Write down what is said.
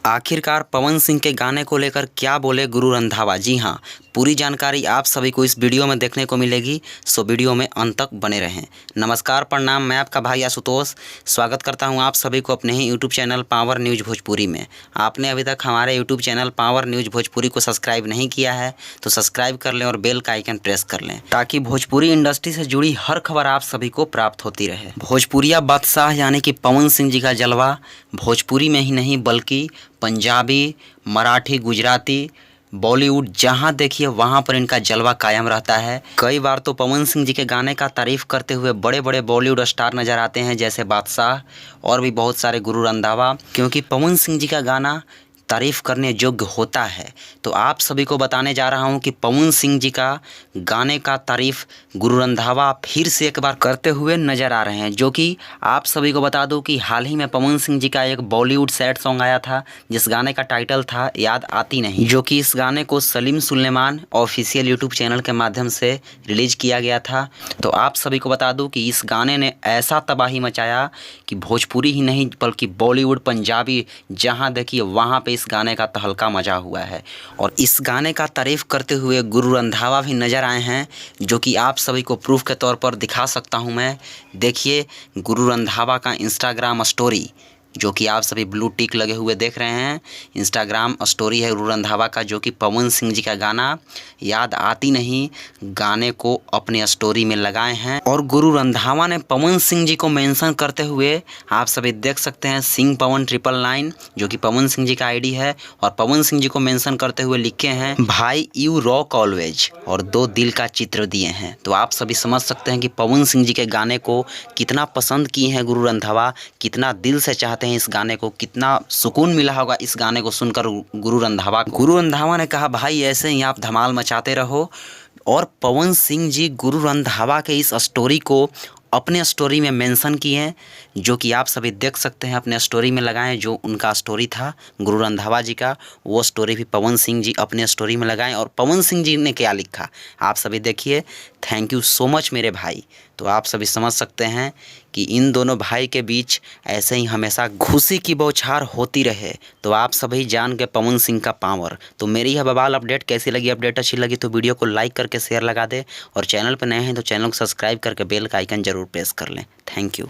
आखिरकार पवन सिंह के गाने को लेकर क्या बोले गुरु रंधावा। जी हाँ, पूरी जानकारी आप सभी को इस वीडियो में देखने को मिलेगी, सो वीडियो में अंत तक बने रहें। नमस्कार, प्रणाम, मैं आपका भाई आशुतोष स्वागत करता हूं आप सभी को अपने ही YouTube channel Power News Bhojpuri में। आपने अभी तक हमारे YouTube channel Power News Bhojpuri को सब्सक्राइब नहीं किया है तो सब्सक्राइब कर लें और बेल का आइकन प्रेस कर लें ताकि भोजपुरी इंडस्ट्री से जुड़ी हर खबर आप सभी को प्राप्त होती रहे। भोजपुरिया बादशाह यानी कि पवन सिंह जी का जलवा भोजपुरी में ही नहीं बल्कि पंजाबी, मराठी, गुजराती, बॉलीवुड जहां देखिए वहां पर इनका जलवा कायम रहता है। कई बार तो पवन सिंह जी के गाने का तारीफ करते हुए बड़े बड़े बॉलीवुड स्टार नजर आते हैं, जैसे बादशाह और भी बहुत सारे गुरु रंधावा, क्योंकि पवन सिंह जी का गाना तारीफ़ करने योग्य होता है। तो आप सभी को बताने जा रहा हूं कि पवन सिंह जी का गाने का तारीफ़ गुरु रंधावा फिर से एक बार करते हुए नज़र आ रहे हैं, जो कि आप सभी को बता दूं कि हाल ही में पवन सिंह जी का एक बॉलीवुड सैड सॉन्ग आया था जिस गाने का टाइटल था याद आती नहीं, जो कि इस गाने को Salim Sulaiman official YouTube channel के माध्यम से रिलीज़ किया गया था। तो आप सभी को बता दूँ कि इस गाने ने ऐसा तबाही मचाया कि भोजपुरी ही नहीं बल्कि बॉलीवुड, पंजाबी जहाँ देखिए वहाँ पे इस गाने का तहलका मचा हुआ है। और इस गाने का तारीफ करते हुए गुरु रंधावा भी नज़र आए हैं, जो कि आप सभी को प्रूफ के तौर पर दिखा सकता हूं मैं। देखिए गुरु रंधावा का इंस्टाग्राम स्टोरी, जो कि आप सभी ब्लू टिक लगे हुए देख रहे हैं, इंस्टाग्राम स्टोरी है गुरु रंधावा का, जो कि पवन सिंह जी का गाना याद आती नहीं गाने को अपने स्टोरी में लगाए हैं। और गुरु रंधावा ने पवन सिंह जी को मेंशन करते हुए आप सभी देख सकते हैं सिंह पवन 999, जो कि पवन सिंह जी का आईडी है, और पवन सिंह जी को मेंशन करते हुए लिखे हैं भाई यू रॉक ऑलवेज, और 2 दिल का चित्र दिए हैं। तो आप सभी समझ सकते हैं कि पवन सिंह जी के गाने को कितना पसंद किए हैं गुरु रंधावा, कितना दिल से चाहते हैं इस गाने को, कितना सुकून मिला होगा इस गाने को सुनकर गुरु रंधावा ने कहा भाई ऐसे ही आप धमाल मचाते रहो। और पवन सिंह जी गुरु रंधावा के इस स्टोरी को अपने स्टोरी में मेंशन किए हैं, जो कि आप सभी देख सकते हैं अपने स्टोरी में लगाएं। जो उनका स्टोरी था गुरु रंधावा जी का, वो स्टोरी भी पवन सिंह जी अपने स्टोरी में लगाएं। और पवन सिंह जी ने क्या लिखा आप सभी देखिए, थैंक यू सो मच मेरे भाई। तो आप सभी समझ सकते हैं कि इन दोनों भाई के बीच ऐसे ही हमेशा खुशी की बौछार होती रहे। तो आप सभी जान के पवन सिंह का पावर। तो मेरी यह बवाल अपडेट कैसी लगी, अपडेट अच्छी लगी तो वीडियो को लाइक करके शेयर लगा दे, और चैनल पर नए हैं तो चैनल को सब्सक्राइब करके बेल का आइकन जरूर प्रेस कर लें। Thank you.